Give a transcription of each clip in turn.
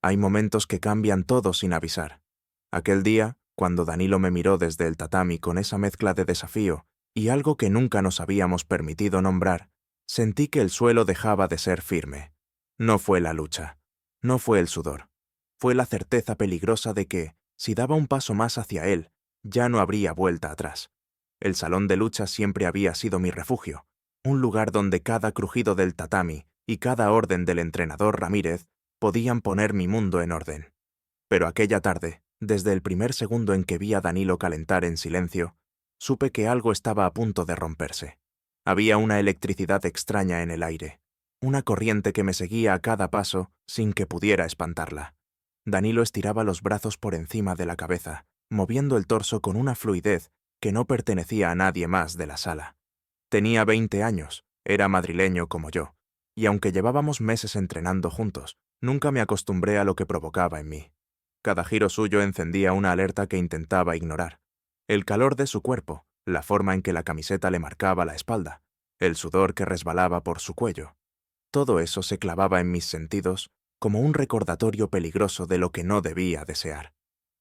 Hay momentos que cambian todo sin avisar. Aquel día, cuando Danilo me miró desde el tatami con esa mezcla de desafío y algo que nunca nos habíamos permitido nombrar, sentí que el suelo dejaba de ser firme. No fue la lucha, no fue el sudor, fue la certeza peligrosa de que, si daba un paso más hacia él, ya no habría vuelta atrás. El salón de lucha siempre había sido mi refugio, un lugar donde cada crujido del tatami y cada orden del entrenador Ramírez podían poner mi mundo en orden. Pero aquella tarde, desde el primer segundo en que vi a Danilo calentar en silencio, supe que algo estaba a punto de romperse. Había una electricidad extraña en el aire, una corriente que me seguía a cada paso sin que pudiera espantarla. Danilo estiraba los brazos por encima de la cabeza, moviendo el torso con una fluidez que no pertenecía a nadie más de la sala. Tenía 20 años, era madrileño como yo, y aunque llevábamos meses entrenando juntos, nunca me acostumbré a lo que provocaba en mí. Cada giro suyo encendía una alerta que intentaba ignorar. El calor de su cuerpo, la forma en que la camiseta le marcaba la espalda, el sudor que resbalaba por su cuello. Todo eso se clavaba en mis sentidos como un recordatorio peligroso de lo que no debía desear.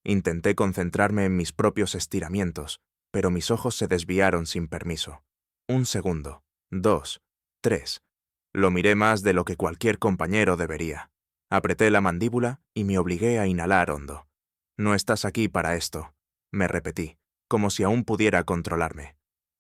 Intenté concentrarme en mis propios estiramientos, pero mis ojos se desviaron sin permiso. 1 segundo, 2, 3. Lo miré más de lo que cualquier compañero debería. Apreté la mandíbula y me obligué a inhalar hondo. No estás aquí para esto, me repetí, como si aún pudiera controlarme.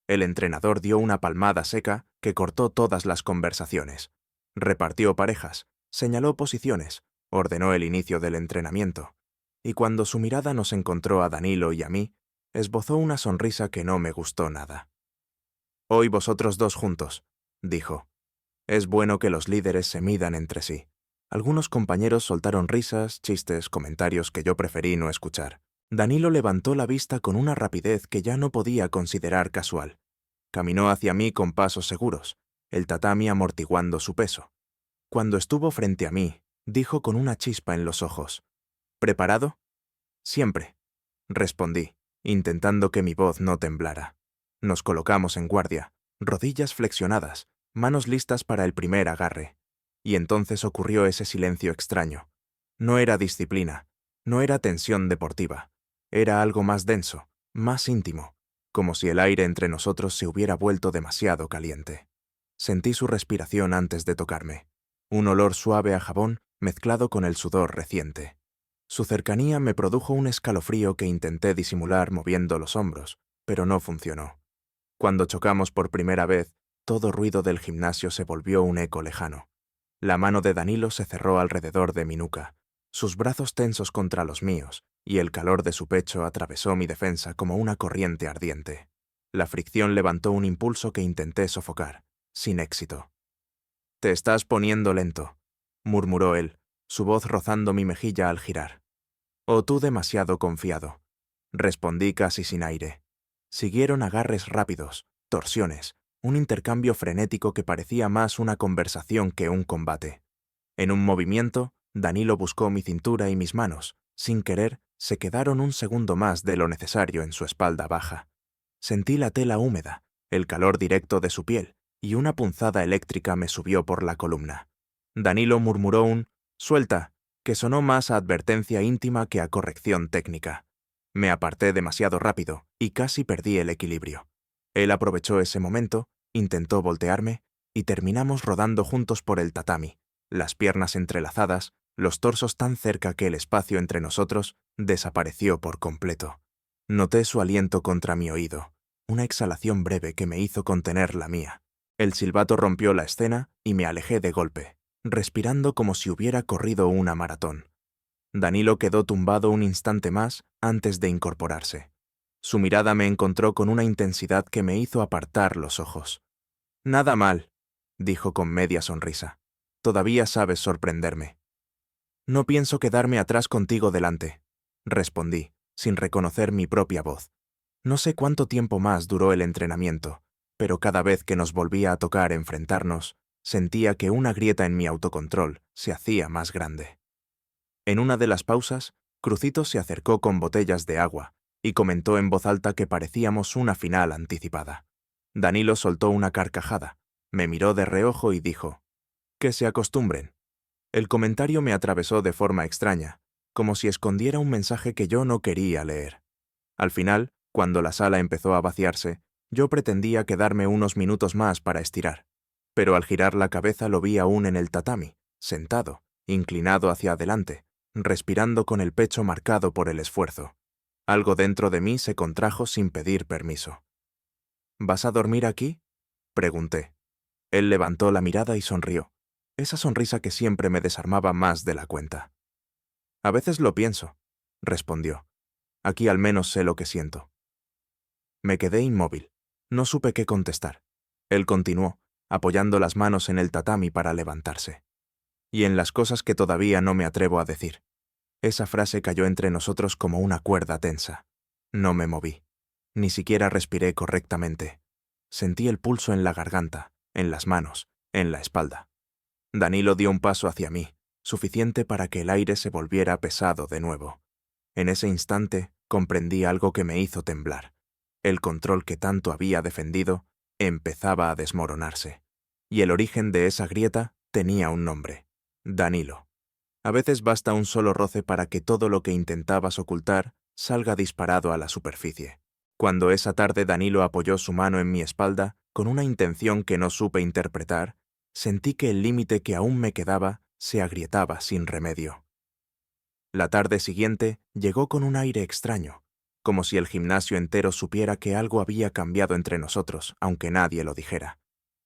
El entrenador dio una palmada seca que cortó todas las conversaciones. Repartió parejas, señaló posiciones, ordenó el inicio del entrenamiento. Y cuando su mirada nos encontró a Danilo y a mí, esbozó una sonrisa que no me gustó nada. «Hoy vosotros dos juntos», dijo. «Es bueno que los líderes se midan entre sí». Algunos compañeros soltaron risas, chistes, comentarios que yo preferí no escuchar. Danilo levantó la vista con una rapidez que ya no podía considerar casual. Caminó hacia mí con pasos seguros, el tatami amortiguando su peso. Cuando estuvo frente a mí, dijo con una chispa en los ojos: «¿Preparado?» «Siempre», respondí, intentando que mi voz no temblara. Nos colocamos en guardia, rodillas flexionadas, manos listas para el primer agarre. Y entonces ocurrió ese silencio extraño. No era disciplina, no era tensión deportiva. Era algo más denso, más íntimo, como si el aire entre nosotros se hubiera vuelto demasiado caliente. Sentí su respiración antes de tocarme, un olor suave a jabón mezclado con el sudor reciente. Su cercanía me produjo un escalofrío que intenté disimular moviendo los hombros, pero no funcionó. Cuando chocamos por primera vez, todo ruido del gimnasio se volvió un eco lejano. La mano de Danilo se cerró alrededor de mi nuca, sus brazos tensos contra los míos, y el calor de su pecho atravesó mi defensa como una corriente ardiente. La fricción levantó un impulso que intenté sofocar, sin éxito. «Te estás poniendo lento», murmuró él, su voz rozando mi mejilla al girar. «O tú demasiado confiado», respondí casi sin aire. Siguieron agarres rápidos, torsiones, un intercambio frenético que parecía más una conversación que un combate. En un movimiento, Danilo buscó mi cintura y mis manos, sin querer, se quedaron un segundo más de lo necesario en su espalda baja. Sentí la tela húmeda, el calor directo de su piel, y una punzada eléctrica me subió por la columna. Danilo murmuró un «suelta», que sonó más a advertencia íntima que a corrección técnica. Me aparté demasiado rápido y casi perdí el equilibrio. Él aprovechó ese momento, intentó voltearme y terminamos rodando juntos por el tatami, las piernas entrelazadas, los torsos tan cerca que el espacio entre nosotros desapareció por completo. Noté su aliento contra mi oído, una exhalación breve que me hizo contener la mía. El silbato rompió la escena y me alejé de golpe, respirando como si hubiera corrido una maratón. Danilo quedó tumbado un instante más antes de incorporarse. Su mirada me encontró con una intensidad que me hizo apartar los ojos. «Nada mal», dijo con media sonrisa. «Todavía sabes sorprenderme». «No pienso quedarme atrás contigo delante», respondí, sin reconocer mi propia voz. No sé cuánto tiempo más duró el entrenamiento, pero cada vez que nos volvía a tocar enfrentarnos, sentía que una grieta en mi autocontrol se hacía más grande. En una de las pausas, Crucito se acercó con botellas de agua y comentó en voz alta que parecíamos una final anticipada. Danilo soltó una carcajada, me miró de reojo y dijo: «Que se acostumbren». El comentario me atravesó de forma extraña, como si escondiera un mensaje que yo no quería leer. Al final, cuando la sala empezó a vaciarse, yo pretendía quedarme unos minutos más para estirar, pero al girar la cabeza lo vi aún en el tatami, sentado, inclinado hacia adelante, respirando con el pecho marcado por el esfuerzo. Algo dentro de mí se contrajo sin pedir permiso. ¿Vas a dormir aquí?, pregunté. Él levantó la mirada y sonrió, esa sonrisa que siempre me desarmaba más de la cuenta. A veces lo pienso, respondió. Aquí al menos sé lo que siento. Me quedé inmóvil. No supe qué contestar. Él continuó, apoyando las manos en el tatami para levantarse. Y en las cosas que todavía no me atrevo a decir. Esa frase cayó entre nosotros como una cuerda tensa. No me moví. Ni siquiera respiré correctamente. Sentí el pulso en la garganta, en las manos, en la espalda. Danilo dio un paso hacia mí, suficiente para que el aire se volviera pesado de nuevo. En ese instante comprendí algo que me hizo temblar. El control que tanto había defendido empezaba a desmoronarse. Y el origen de esa grieta tenía un nombre: Danilo. A veces basta un solo roce para que todo lo que intentabas ocultar salga disparado a la superficie. Cuando esa tarde Danilo apoyó su mano en mi espalda, con una intención que no supe interpretar, sentí que el límite que aún me quedaba se agrietaba sin remedio. La tarde siguiente llegó con un aire extraño, como si el gimnasio entero supiera que algo había cambiado entre nosotros, aunque nadie lo dijera.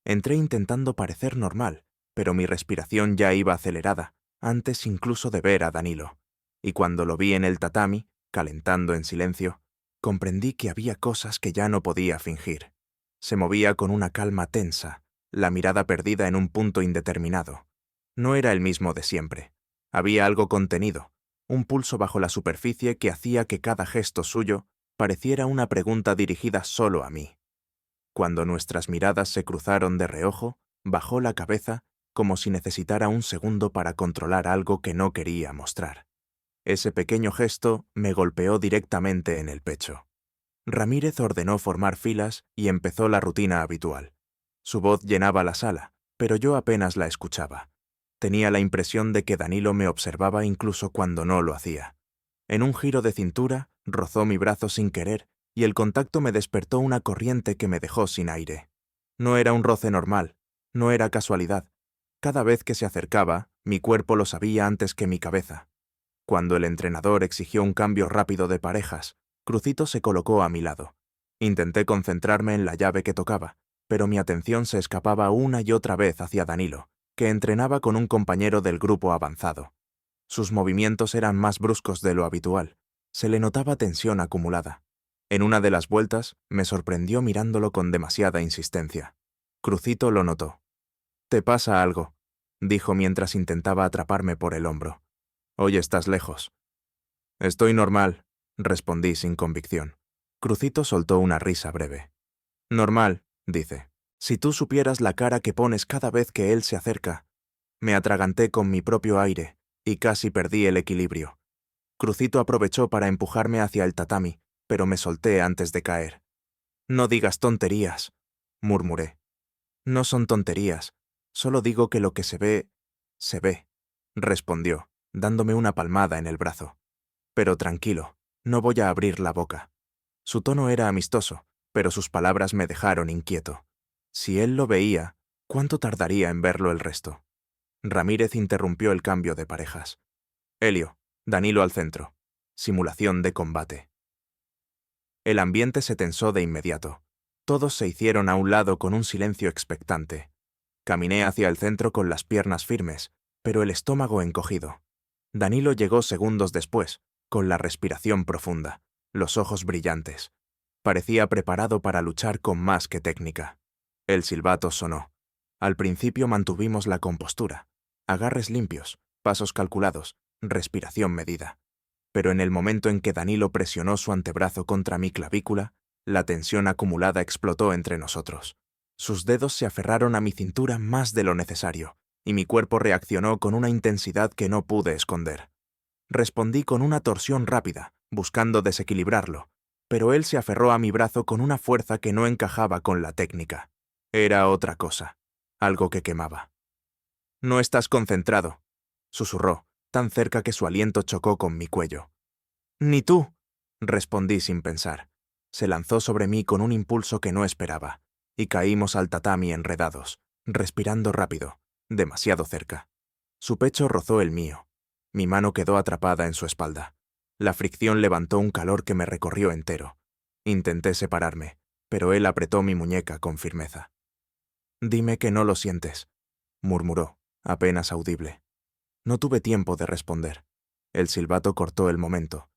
Entré intentando parecer normal, pero mi respiración ya iba acelerada, antes incluso de ver a Danilo. Y cuando lo vi en el tatami, calentando en silencio, comprendí que había cosas que ya no podía fingir. Se movía con una calma tensa, la mirada perdida en un punto indeterminado. No era el mismo de siempre. Había algo contenido, un pulso bajo la superficie que hacía que cada gesto suyo pareciera una pregunta dirigida solo a mí. Cuando nuestras miradas se cruzaron de reojo, bajó la cabeza como si necesitara un segundo para controlar algo que no quería mostrar. Ese pequeño gesto me golpeó directamente en el pecho. Ramírez ordenó formar filas y empezó la rutina habitual. Su voz llenaba la sala, pero yo apenas la escuchaba. Tenía la impresión de que Danilo me observaba incluso cuando no lo hacía. En un giro de cintura, rozó mi brazo sin querer y el contacto me despertó una corriente que me dejó sin aire. No era un roce normal, no era casualidad. Cada vez que se acercaba, mi cuerpo lo sabía antes que mi cabeza. Cuando el entrenador exigió un cambio rápido de parejas, Crucito se colocó a mi lado. Intenté concentrarme en la llave que tocaba, pero mi atención se escapaba una y otra vez hacia Danilo, que entrenaba con un compañero del grupo avanzado. Sus movimientos eran más bruscos de lo habitual. Se le notaba tensión acumulada. En una de las vueltas, me sorprendió mirándolo con demasiada insistencia. Crucito lo notó. «¿Te pasa algo?», dijo mientras intentaba atraparme por el hombro. «Hoy estás lejos». «Estoy normal», respondí sin convicción. Crucito soltó una risa breve. «Normal», dice. «Si tú supieras la cara que pones cada vez que él se acerca». Me atraganté con mi propio aire y casi perdí el equilibrio. Crucito aprovechó para empujarme hacia el tatami, pero me solté antes de caer. «No digas tonterías», murmuré. «No son tonterías. Solo digo que lo que se ve, respondió, dándome una palmada en el brazo. «Pero tranquilo, no voy a abrir la boca». Su tono era amistoso, pero sus palabras me dejaron inquieto. Si él lo veía, ¿cuánto tardaría en verlo el resto? Ramírez interrumpió el cambio de parejas. «Helio, Danilo al centro. Simulación de combate». El ambiente se tensó de inmediato. Todos se hicieron a un lado con un silencio expectante. Caminé hacia el centro con las piernas firmes, pero el estómago encogido. Danilo llegó segundos después, con la respiración profunda, los ojos brillantes. Parecía preparado para luchar con más que técnica. El silbato sonó. Al principio mantuvimos la compostura. Agarres limpios, pasos calculados, respiración medida. Pero en el momento en que Danilo presionó su antebrazo contra mi clavícula, la tensión acumulada explotó entre nosotros. Sus dedos se aferraron a mi cintura más de lo necesario, y mi cuerpo reaccionó con una intensidad que no pude esconder. Respondí con una torsión rápida, buscando desequilibrarlo, pero él se aferró a mi brazo con una fuerza que no encajaba con la técnica. Era otra cosa, algo que quemaba. «No estás concentrado», susurró, tan cerca que su aliento chocó con mi cuello. «Ni tú», respondí sin pensar. Se lanzó sobre mí con un impulso que no esperaba, y caímos al tatami enredados, respirando rápido, demasiado cerca. Su pecho rozó el mío. Mi mano quedó atrapada en su espalda. La fricción levantó un calor que me recorrió entero. Intenté separarme, pero él apretó mi muñeca con firmeza. «Dime que no lo sientes», murmuró, apenas audible. No tuve tiempo de responder. El silbato cortó el momento.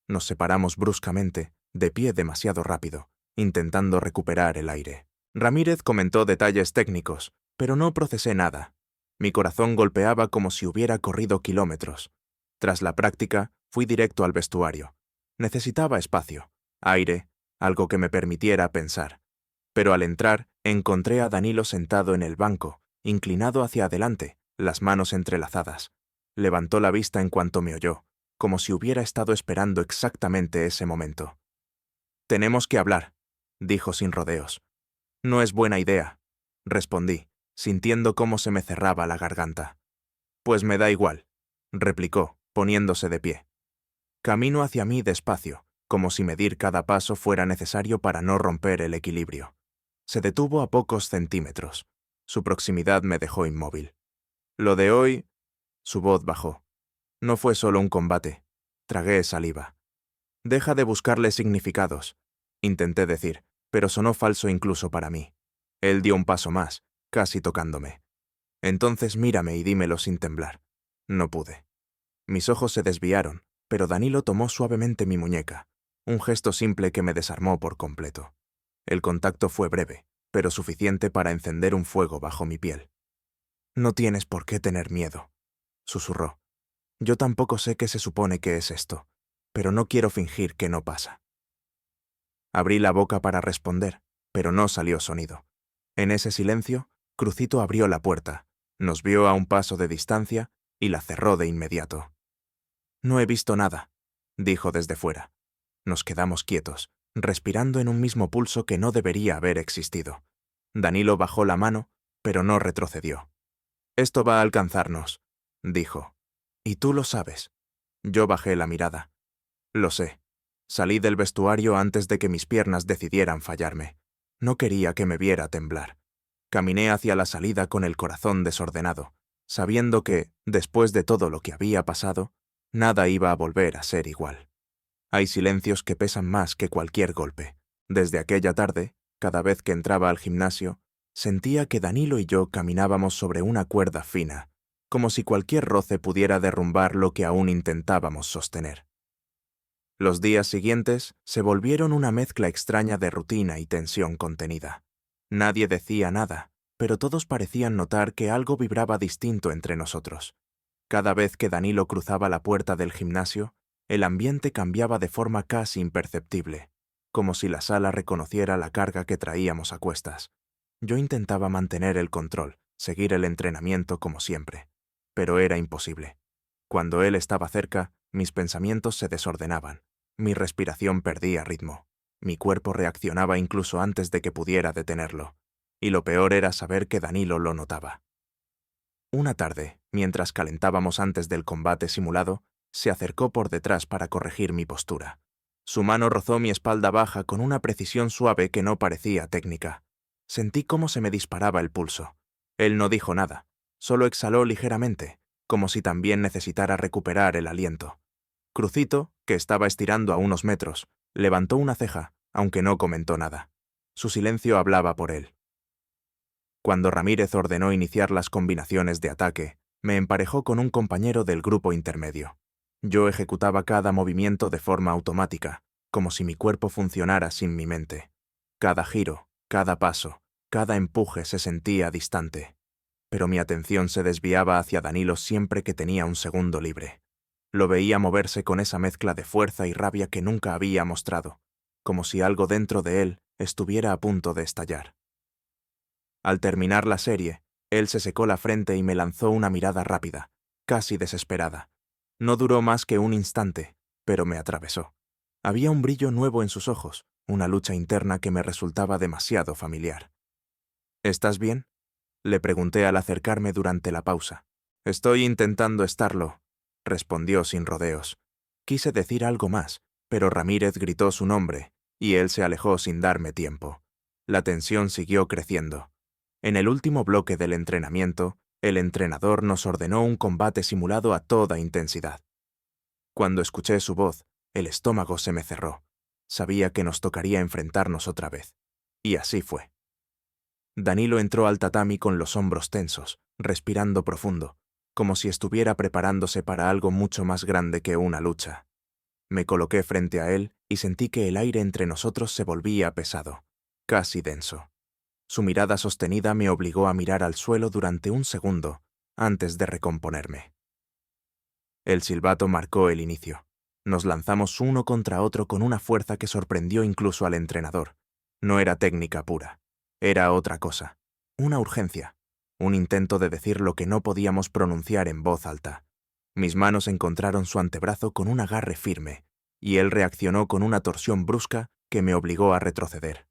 Nos separamos bruscamente, de pie demasiado rápido, intentando recuperar el aire. Ramírez comentó detalles técnicos, pero no procesé nada. Mi corazón golpeaba como si hubiera corrido kilómetros. Tras la práctica, fui directo al vestuario. Necesitaba espacio, aire, algo que me permitiera pensar. Pero al entrar, encontré a Danilo sentado en el banco, inclinado hacia adelante, las manos entrelazadas. Levantó la vista en cuanto me oyó, como si hubiera estado esperando exactamente ese momento. «Tenemos que hablar», dijo sin rodeos. «No es buena idea», respondí, sintiendo cómo se me cerraba la garganta. «Pues me da igual», replicó, poniéndose de pie. Camino hacia mí despacio, como si medir cada paso fuera necesario para no romper el equilibrio. Se detuvo a pocos centímetros. Su proximidad me dejó inmóvil. «Lo de hoy...» Su voz bajó. «No fue solo un combate». Tragué saliva. «Deja de buscarle significados», intenté decir, pero sonó falso incluso para mí. Él dio un paso más, casi tocándome. «Entonces mírame y dímelo sin temblar». No pude. Mis ojos se desviaron, pero Danilo tomó suavemente mi muñeca, un gesto simple que me desarmó por completo. El contacto fue breve, pero suficiente para encender un fuego bajo mi piel. «No tienes por qué tener miedo», susurró. «Yo tampoco sé qué se supone que es esto, pero no quiero fingir que no pasa». Abrí la boca para responder, pero no salió sonido. En ese silencio, Crucito abrió la puerta, nos vio a un paso de distancia y la cerró de inmediato. «No he visto nada», dijo desde fuera. Nos quedamos quietos, respirando en un mismo pulso que no debería haber existido. Danilo bajó la mano, pero no retrocedió. «Esto va a alcanzarnos», dijo. «Y tú lo sabes». Yo bajé la mirada. «Lo sé. Salí del vestuario antes de que mis piernas decidieran fallarme. No quería que me viera temblar. Caminé hacia la salida con el corazón desordenado, sabiendo que, después de todo lo que había pasado, nada iba a volver a ser igual. Hay silencios que pesan más que cualquier golpe. Desde aquella tarde, cada vez que entraba al gimnasio, sentía que Danilo y yo caminábamos sobre una cuerda fina, como si cualquier roce pudiera derrumbar lo que aún intentábamos sostener. Los días siguientes se volvieron una mezcla extraña de rutina y tensión contenida. Nadie decía nada, pero todos parecían notar que algo vibraba distinto entre nosotros. Cada vez que Danilo cruzaba la puerta del gimnasio, el ambiente cambiaba de forma casi imperceptible, como si la sala reconociera la carga que traíamos a cuestas. Yo intentaba mantener el control, seguir el entrenamiento como siempre, pero era imposible. Cuando él estaba cerca, mis pensamientos se desordenaban, mi respiración perdía ritmo, mi cuerpo reaccionaba incluso antes de que pudiera detenerlo, y lo peor era saber que Danilo lo notaba. Una tarde, mientras calentábamos antes del combate simulado, se acercó por detrás para corregir mi postura. Su mano rozó mi espalda baja con una precisión suave que no parecía técnica. Sentí cómo se me disparaba el pulso. Él no dijo nada, solo exhaló ligeramente, como si también necesitara recuperar el aliento. Crucito, que estaba estirando a unos metros, levantó una ceja, aunque no comentó nada. Su silencio hablaba por él. Cuando Ramírez ordenó iniciar las combinaciones de ataque, me emparejó con un compañero del grupo intermedio. Yo ejecutaba cada movimiento de forma automática, como si mi cuerpo funcionara sin mi mente. Cada giro, cada paso, cada empuje se sentía distante. Pero mi atención se desviaba hacia Danilo siempre que tenía un segundo libre. Lo veía moverse con esa mezcla de fuerza y rabia que nunca había mostrado, como si algo dentro de él estuviera a punto de estallar. Al terminar la serie, él se secó la frente y me lanzó una mirada rápida, casi desesperada. No duró más que un instante, pero me atravesó. Había un brillo nuevo en sus ojos, una lucha interna que me resultaba demasiado familiar. «¿Estás bien?», le pregunté al acercarme durante la pausa. Estoy intentando estarlo, respondió sin rodeos. Quise decir algo más, pero Ramírez gritó su nombre, y él se alejó sin darme tiempo. La tensión siguió creciendo. En el último bloque del entrenamiento, el entrenador nos ordenó un combate simulado a toda intensidad. Cuando escuché su voz, el estómago se me cerró. Sabía que nos tocaría enfrentarnos otra vez. Y así fue. Danilo entró al tatami con los hombros tensos, respirando profundo, como si estuviera preparándose para algo mucho más grande que una lucha. Me coloqué frente a él y sentí que el aire entre nosotros se volvía pesado, casi denso. Su mirada sostenida me obligó a mirar al suelo durante un segundo antes de recomponerme. El silbato marcó el inicio. Nos lanzamos uno contra otro con una fuerza que sorprendió incluso al entrenador. No era técnica pura. Era otra cosa. Una urgencia. Un intento de decir lo que no podíamos pronunciar en voz alta. Mis manos encontraron su antebrazo con un agarre firme, y él reaccionó con una torsión brusca que me obligó a retroceder.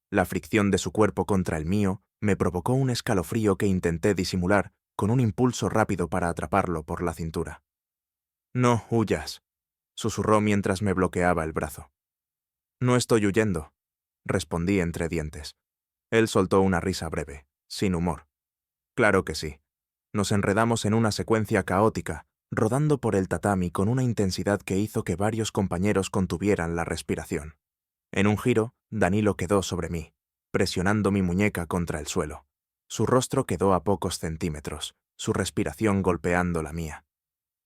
La fricción de su cuerpo contra el mío me provocó un escalofrío que intenté disimular con un impulso rápido para atraparlo por la cintura. «No huyas», susurró mientras me bloqueaba el brazo. «No estoy huyendo», respondí entre dientes. Él soltó una risa breve, sin humor. «Claro que sí». Nos enredamos en una secuencia caótica, rodando por el tatami con una intensidad que hizo que varios compañeros contuvieran la respiración. En un giro, Danilo quedó sobre mí, presionando mi muñeca contra el suelo. Su rostro quedó a pocos centímetros, su respiración golpeando la mía.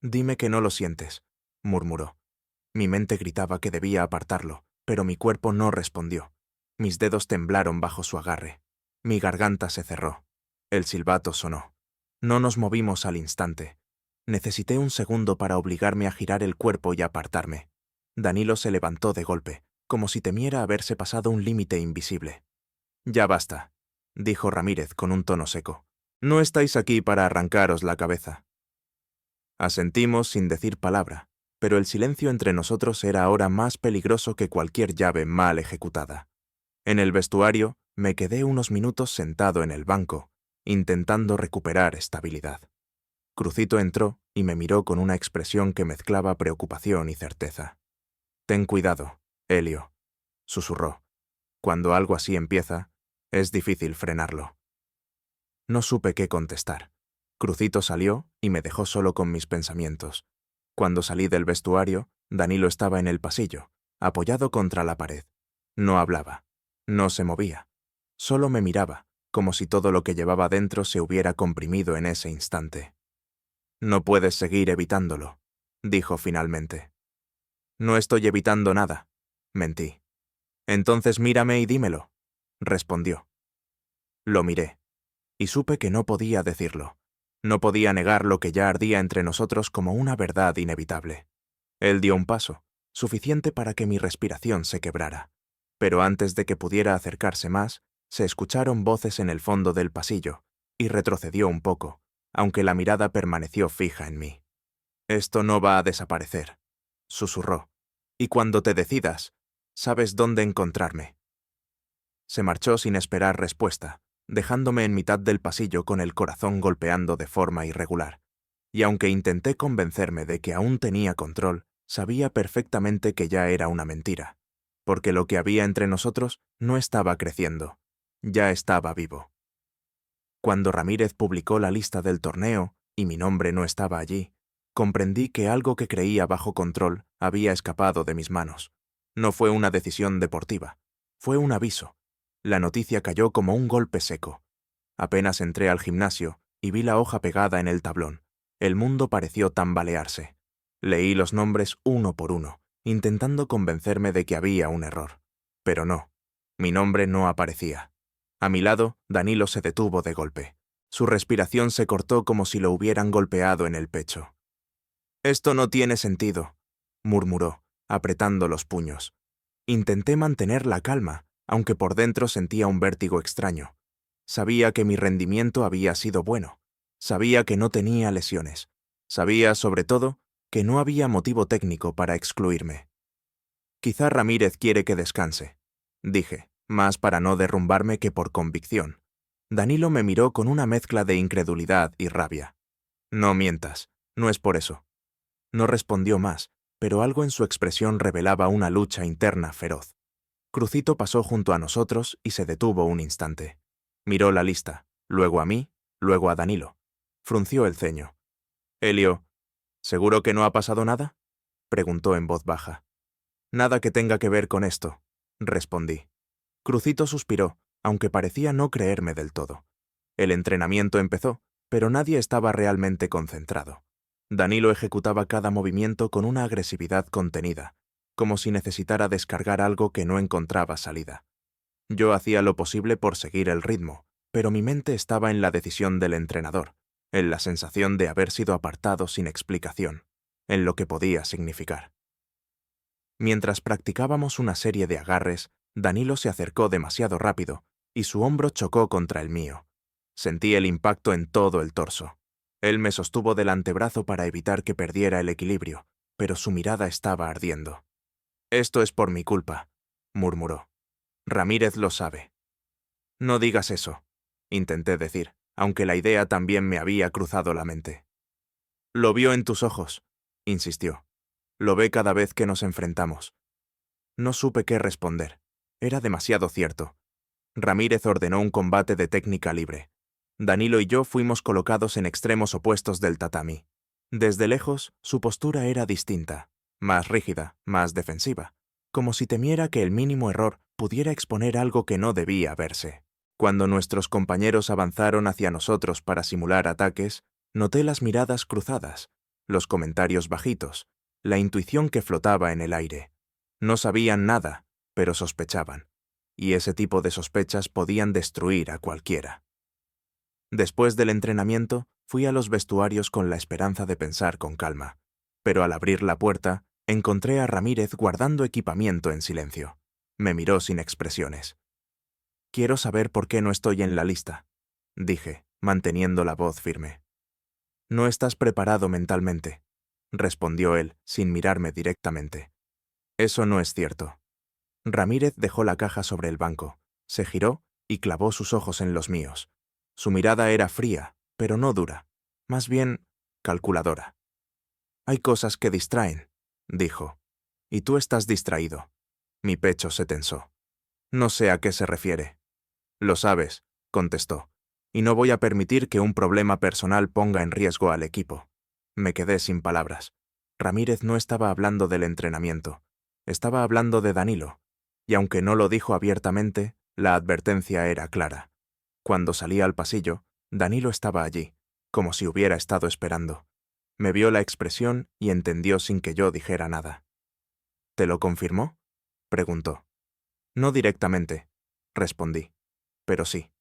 «Dime que no lo sientes», murmuró. Mi mente gritaba que debía apartarlo, pero mi cuerpo no respondió. Mis dedos temblaron bajo su agarre. Mi garganta se cerró. El silbato sonó. No nos movimos al instante. Necesité un segundo para obligarme a girar el cuerpo y apartarme. Danilo se levantó de golpe, como si temiera haberse pasado un límite invisible. «Ya basta», dijo Ramírez con un tono seco. «No estáis aquí para arrancaros la cabeza». Asentimos sin decir palabra, pero el silencio entre nosotros era ahora más peligroso que cualquier llave mal ejecutada. En el vestuario, me quedé unos minutos sentado en el banco, intentando recuperar estabilidad. Crucito entró y me miró con una expresión que mezclaba preocupación y certeza. «Ten cuidado, Helio», susurró. «Cuando algo así empieza, es difícil frenarlo». No supe qué contestar. Crucito salió y me dejó solo con mis pensamientos. Cuando salí del vestuario, Danilo estaba en el pasillo, apoyado contra la pared. No hablaba. No se movía. Solo me miraba, como si todo lo que llevaba dentro se hubiera comprimido en ese instante. «No puedes seguir evitándolo», dijo finalmente. «No estoy evitando nada», mentí. «Entonces mírame y dímelo», respondió. Lo miré, y supe que no podía decirlo. No podía negar lo que ya ardía entre nosotros como una verdad inevitable. Él dio un paso, suficiente para que mi respiración se quebrara. Pero antes de que pudiera acercarse más, se escucharon voces en el fondo del pasillo, y retrocedió un poco, aunque la mirada permaneció fija en mí. «Esto no va a desaparecer», susurró. «Y cuando te decidas, sabes dónde encontrarme». Se marchó sin esperar respuesta, dejándome en mitad del pasillo con el corazón golpeando de forma irregular. Y aunque intenté convencerme de que aún tenía control, sabía perfectamente que ya era una mentira, porque lo que había entre nosotros no estaba creciendo, ya estaba vivo. Cuando Ramírez publicó la lista del torneo, y mi nombre no estaba allí, comprendí que algo que creía bajo control había escapado de mis manos. No fue una decisión deportiva, fue un aviso. La noticia cayó como un golpe seco. Apenas entré al gimnasio y vi la hoja pegada en el tablón. El mundo pareció tambalearse. Leí los nombres uno por uno, intentando convencerme de que había un error. Pero no, mi nombre no aparecía. A mi lado, Danilo se detuvo de golpe. Su respiración se cortó como si lo hubieran golpeado en el pecho. «Esto no tiene sentido», murmuró, apretando los puños. Intenté mantener la calma, aunque por dentro sentía un vértigo extraño. Sabía que mi rendimiento había sido bueno. Sabía que no tenía lesiones. Sabía, sobre todo, que no había motivo técnico para excluirme. «Quizá Ramírez quiere que descanse», dije, más para no derrumbarme que por convicción. Danilo me miró con una mezcla de incredulidad y rabia. No mientas, no es por eso. No respondió más, pero algo en su expresión revelaba una lucha interna feroz. Crucito pasó junto a nosotros y se detuvo un instante. Miró la lista, luego a mí, luego a Danilo. Frunció el ceño. Elio, ¿seguro que no ha pasado nada? Preguntó en voz baja. Nada que tenga que ver con esto, respondí. Crucito suspiró, aunque parecía no creerme del todo. El entrenamiento empezó, pero nadie estaba realmente concentrado. Danilo ejecutaba cada movimiento con una agresividad contenida, como si necesitara descargar algo que no encontraba salida. Yo hacía lo posible por seguir el ritmo, pero mi mente estaba en la decisión del entrenador, en la sensación de haber sido apartado sin explicación, en lo que podía significar. Mientras practicábamos una serie de agarres, Danilo se acercó demasiado rápido y su hombro chocó contra el mío. Sentí el impacto en todo el torso. Él me sostuvo del antebrazo para evitar que perdiera el equilibrio, pero su mirada estaba ardiendo. «Esto es por mi culpa», murmuró. «Ramírez lo sabe». «No digas eso», intenté decir, aunque la idea también me había cruzado la mente. «Lo vio en tus ojos», insistió. «Lo ve cada vez que nos enfrentamos». No supe qué responder. Era demasiado cierto. Ramírez ordenó un combate de técnica libre. Danilo y yo fuimos colocados en extremos opuestos del tatami. Desde lejos, su postura era distinta, más rígida, más defensiva, como si temiera que el mínimo error pudiera exponer algo que no debía verse. Cuando nuestros compañeros avanzaron hacia nosotros para simular ataques, noté las miradas cruzadas, los comentarios bajitos, la intuición que flotaba en el aire. No sabían nada, pero sospechaban, y ese tipo de sospechas podían destruir a cualquiera. Después del entrenamiento, fui a los vestuarios con la esperanza de pensar con calma, pero al abrir la puerta, encontré a Ramírez guardando equipamiento en silencio. Me miró sin expresiones. «Quiero saber por qué no estoy en la lista», dije, manteniendo la voz firme. «No estás preparado mentalmente», respondió él, sin mirarme directamente. «Eso no es cierto». Ramírez dejó la caja sobre el banco, se giró y clavó sus ojos en los míos. Su mirada era fría, pero no dura, más bien calculadora. «Hay cosas que distraen», dijo, «y tú estás distraído». Mi pecho se tensó. «No sé a qué se refiere». «Lo sabes», contestó, «y no voy a permitir que un problema personal ponga en riesgo al equipo». Me quedé sin palabras. Ramírez no estaba hablando del entrenamiento, estaba hablando de Danilo, y aunque no lo dijo abiertamente, la advertencia era clara. Cuando salí al pasillo, Danilo estaba allí, como si hubiera estado esperando. Me vio la expresión y entendió sin que yo dijera nada. «¿Te lo confirmó?», preguntó. «No directamente», respondí, «pero sí».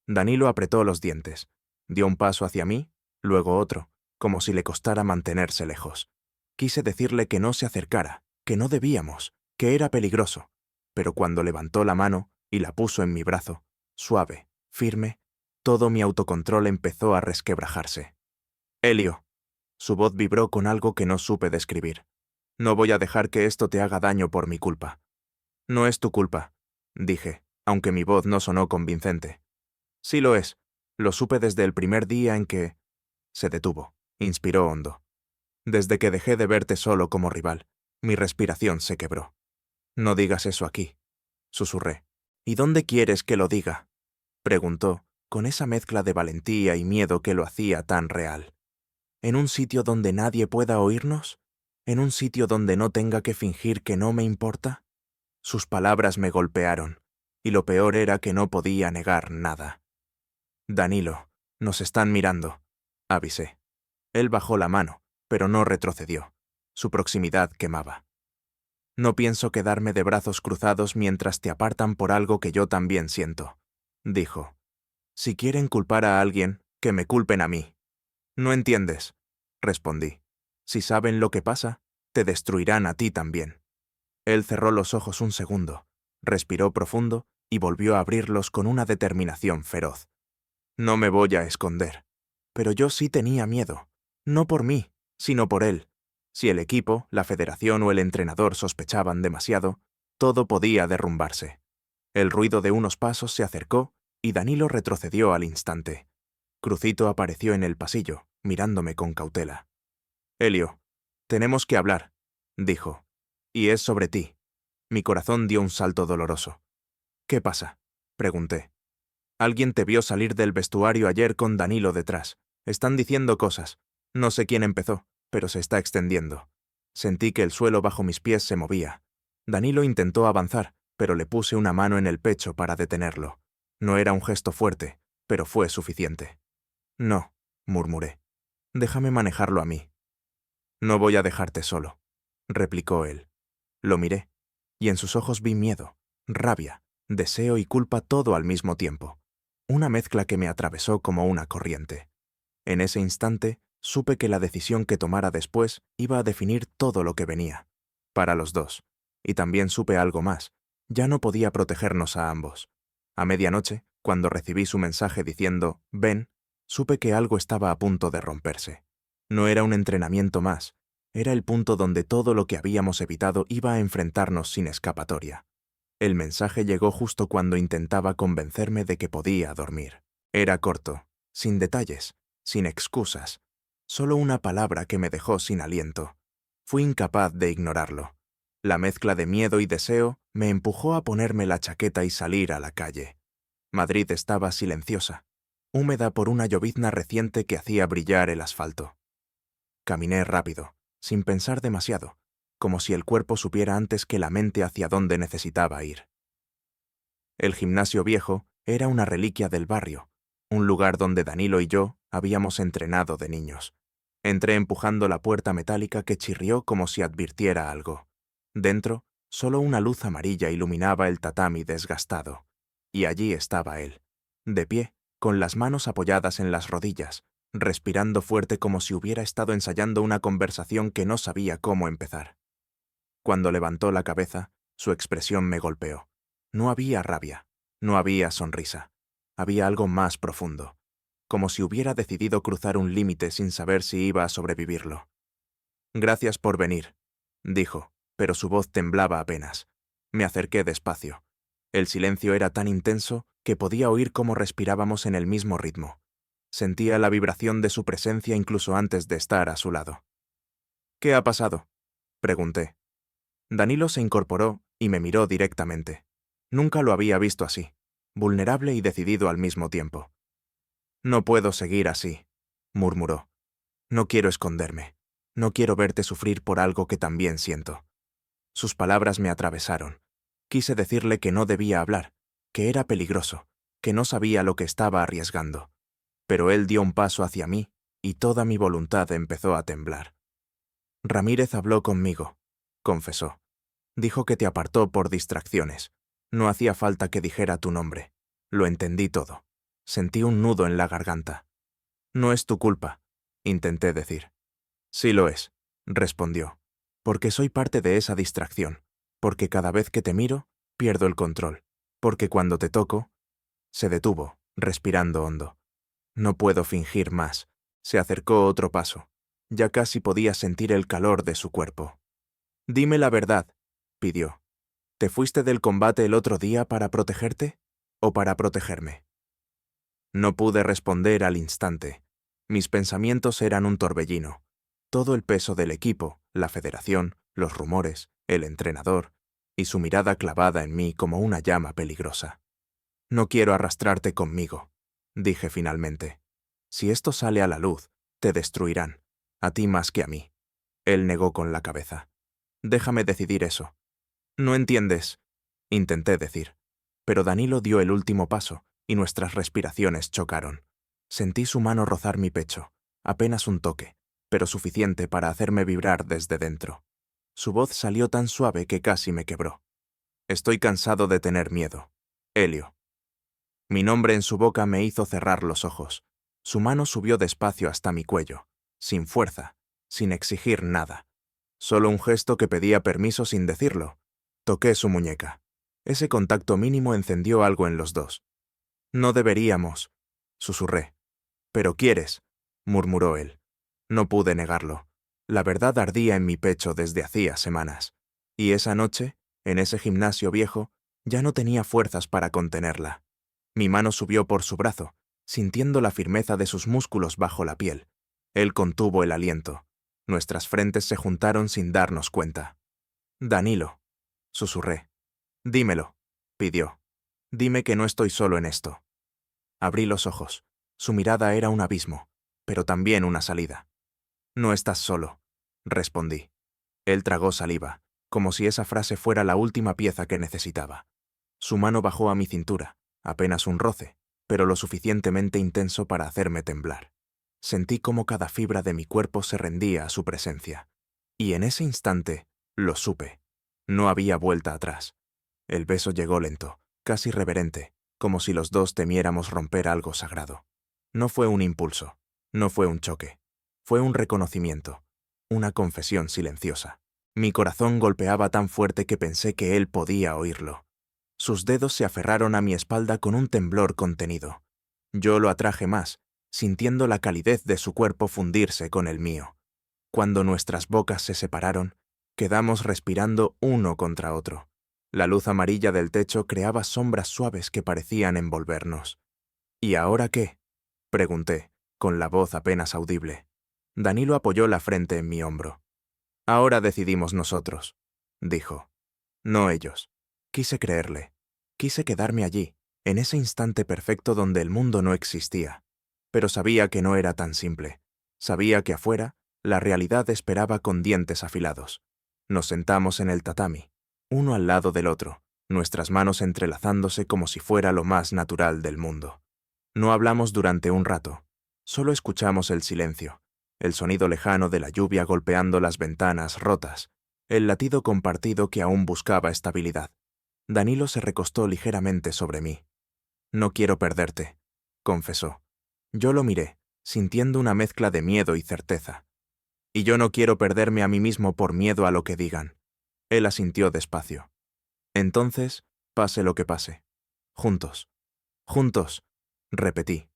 Danilo apretó los dientes, dio un paso hacia mí, luego otro, como si le costara mantenerse lejos. Quise decirle que no se acercara, que no debíamos, que era peligroso, pero cuando levantó la mano y la puso en mi brazo, suave, firme, todo mi autocontrol empezó a resquebrajarse. «Elio», su voz vibró con algo que no supe describir. «No voy a dejar que esto te haga daño por mi culpa». «No es tu culpa», dije, aunque mi voz no sonó convincente. «Sí lo es. Lo supe desde el primer día en que...». Se detuvo, inspiró hondo. «Desde que dejé de verte solo como rival, mi respiración se quebró». «No digas eso aquí», susurré. «¿Y dónde quieres que lo diga?», preguntó, con esa mezcla de valentía y miedo que lo hacía tan real. «¿En un sitio donde nadie pueda oírnos? ¿En un sitio donde no tenga que fingir que no me importa?». Sus palabras me golpearon, y lo peor era que no podía negar nada. «Danilo, nos están mirando», avisé. Él bajó la mano, pero no retrocedió. Su proximidad quemaba. «No pienso quedarme de brazos cruzados mientras te apartan por algo que yo también siento», dijo. «Si quieren culpar a alguien, que me culpen a mí». «No entiendes», respondí. «Si saben lo que pasa, te destruirán a ti también». Él cerró los ojos un segundo, respiró profundo y volvió a abrirlos con una determinación feroz. «No me voy a esconder». Pero yo sí tenía miedo, no por mí, sino por él. Si el equipo, la federación o el entrenador sospechaban demasiado, todo podía derrumbarse. El ruido de unos pasos se acercó y Danilo retrocedió al instante. Crucito apareció en el pasillo, mirándome con cautela. «Elio, tenemos que hablar», dijo. «Y es sobre ti». Mi corazón dio un salto doloroso. «¿Qué pasa?», pregunté. «Alguien te vio salir del vestuario ayer con Danilo detrás. Están diciendo cosas. No sé quién empezó, pero se está extendiendo». Sentí que el suelo bajo mis pies se movía. Danilo intentó avanzar, pero le puse una mano en el pecho para detenerlo. No era un gesto fuerte, pero fue suficiente. «No», murmuré. «Déjame manejarlo a mí». «No voy a dejarte solo», replicó él. Lo miré, y en sus ojos vi miedo, rabia, deseo y culpa todo al mismo tiempo. Una mezcla que me atravesó como una corriente. En ese instante, supe que la decisión que tomara después iba a definir todo lo que venía. Para los dos. Y también supe algo más. Ya no podía protegernos a ambos. A medianoche, cuando recibí su mensaje diciendo «Ven», supe que algo estaba a punto de romperse. No era un entrenamiento más. Era el punto donde todo lo que habíamos evitado iba a enfrentarnos sin escapatoria. El mensaje llegó justo cuando intentaba convencerme de que podía dormir. Era corto, sin detalles, sin excusas. Solo una palabra que me dejó sin aliento. Fui incapaz de ignorarlo. La mezcla de miedo y deseo me empujó a ponerme la chaqueta y salir a la calle. Madrid estaba silenciosa, húmeda por una llovizna reciente que hacía brillar el asfalto. Caminé rápido, sin pensar demasiado, como si el cuerpo supiera antes que la mente hacia dónde necesitaba ir. El gimnasio viejo era una reliquia del barrio, un lugar donde Danilo y yo habíamos entrenado de niños. Entré empujando la puerta metálica que chirrió como si advirtiera algo. Dentro, solo una luz amarilla iluminaba el tatami desgastado. Y allí estaba él, de pie, con las manos apoyadas en las rodillas, respirando fuerte como si hubiera estado ensayando una conversación que no sabía cómo empezar. Cuando levantó la cabeza, su expresión me golpeó. No había rabia, no había sonrisa. Había algo más profundo, como si hubiera decidido cruzar un límite sin saber si iba a sobrevivirlo. «Gracias por venir», dijo, pero su voz temblaba apenas. Me acerqué despacio. El silencio era tan intenso que podía oír cómo respirábamos en el mismo ritmo. Sentía la vibración de su presencia incluso antes de estar a su lado. «¿Qué ha pasado?», pregunté. Danilo se incorporó y me miró directamente. Nunca lo había visto así, vulnerable y decidido al mismo tiempo. «No puedo seguir así», murmuró. «No quiero esconderme. No quiero verte sufrir por algo que también siento». Sus palabras me atravesaron. Quise decirle que no debía hablar, que era peligroso, que no sabía lo que estaba arriesgando. Pero él dio un paso hacia mí y toda mi voluntad empezó a temblar. «Ramírez habló conmigo», confesó. «Dijo que te apartó por distracciones. No hacía falta que dijera tu nombre. Lo entendí todo. Sentí un nudo en la garganta». «No es tu culpa», intenté decir. «Sí lo es», respondió, «porque soy parte de esa distracción, porque cada vez que te miro, pierdo el control, porque cuando te toco...». Se detuvo, respirando hondo. «No puedo fingir más». Se acercó otro paso. Ya casi podía sentir el calor de su cuerpo. «Dime la verdad», pidió. «¿Te fuiste del combate el otro día para protegerte o para protegerme?». No pude responder al instante. Mis pensamientos eran un torbellino. Todo el peso del equipo, la federación, los rumores, el entrenador, y su mirada clavada en mí como una llama peligrosa. «No quiero arrastrarte conmigo», dije finalmente. «Si esto sale a la luz, te destruirán, a ti más que a mí». Él negó con la cabeza. «Déjame decidir eso». «No entiendes», intenté decir. Pero Danilo dio el último paso y nuestras respiraciones chocaron. Sentí su mano rozar mi pecho, apenas un toque, pero suficiente para hacerme vibrar desde dentro. Su voz salió tan suave que casi me quebró. «Estoy cansado de tener miedo. Elio». Mi nombre en su boca me hizo cerrar los ojos. Su mano subió despacio hasta mi cuello, sin fuerza, sin exigir nada. Solo un gesto que pedía permiso sin decirlo. Toqué su muñeca. Ese contacto mínimo encendió algo en los dos. «No deberíamos», susurré. «Pero quieres», murmuró él. No pude negarlo. La verdad ardía en mi pecho desde hacía semanas. Y esa noche, en ese gimnasio viejo, ya no tenía fuerzas para contenerla. Mi mano subió por su brazo, sintiendo la firmeza de sus músculos bajo la piel. Él contuvo el aliento. Nuestras frentes se juntaron sin darnos cuenta. «Danilo», susurré. «Dímelo», pidió. «Dime que no estoy solo en esto». Abrí los ojos. Su mirada era un abismo, pero también una salida. «No estás solo», respondí. Él tragó saliva, como si esa frase fuera la última pieza que necesitaba. Su mano bajó a mi cintura, apenas un roce, pero lo suficientemente intenso para hacerme temblar. Sentí como cada fibra de mi cuerpo se rendía a su presencia. Y en ese instante, lo supe. No había vuelta atrás. El beso llegó lento, casi reverente, como si los dos temiéramos romper algo sagrado. No fue un impulso, no fue un choque. Fue un reconocimiento, una confesión silenciosa. Mi corazón golpeaba tan fuerte que pensé que él podía oírlo. Sus dedos se aferraron a mi espalda con un temblor contenido. Yo lo atraje más, sintiendo la calidez de su cuerpo fundirse con el mío. Cuando nuestras bocas se separaron, quedamos respirando uno contra otro. La luz amarilla del techo creaba sombras suaves que parecían envolvernos. «¿Y ahora qué?», pregunté, con la voz apenas audible. Danilo apoyó la frente en mi hombro. «Ahora decidimos nosotros», dijo. «No ellos». Quise creerle. Quise quedarme allí, en ese instante perfecto donde el mundo no existía. Pero sabía que no era tan simple. Sabía que afuera, la realidad esperaba con dientes afilados. Nos sentamos en el tatami, uno al lado del otro, nuestras manos entrelazándose como si fuera lo más natural del mundo. No hablamos durante un rato. Solo escuchamos el silencio, el sonido lejano de la lluvia golpeando las ventanas rotas, el latido compartido que aún buscaba estabilidad. Danilo se recostó ligeramente sobre mí. «No quiero perderte», confesó. Yo lo miré, sintiendo una mezcla de miedo y certeza. «Y yo no quiero perderme a mí mismo por miedo a lo que digan». Él asintió despacio. «Entonces, pase lo que pase. Juntos. Juntos», repetí.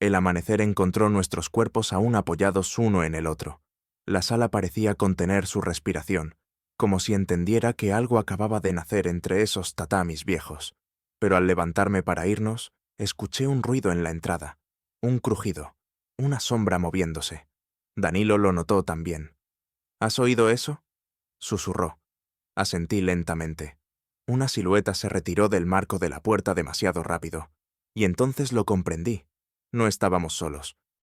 El amanecer encontró nuestros cuerpos aún apoyados uno en el otro. La sala parecía contener su respiración, como si entendiera que algo acababa de nacer entre esos tatamis viejos. Pero al levantarme para irnos, escuché un ruido en la entrada, un crujido, una sombra moviéndose. Danilo lo notó también. «¿Has oído eso?», susurró. Asentí lentamente. Una silueta se retiró del marco de la puerta demasiado rápido, y entonces lo comprendí. No estábamos solos.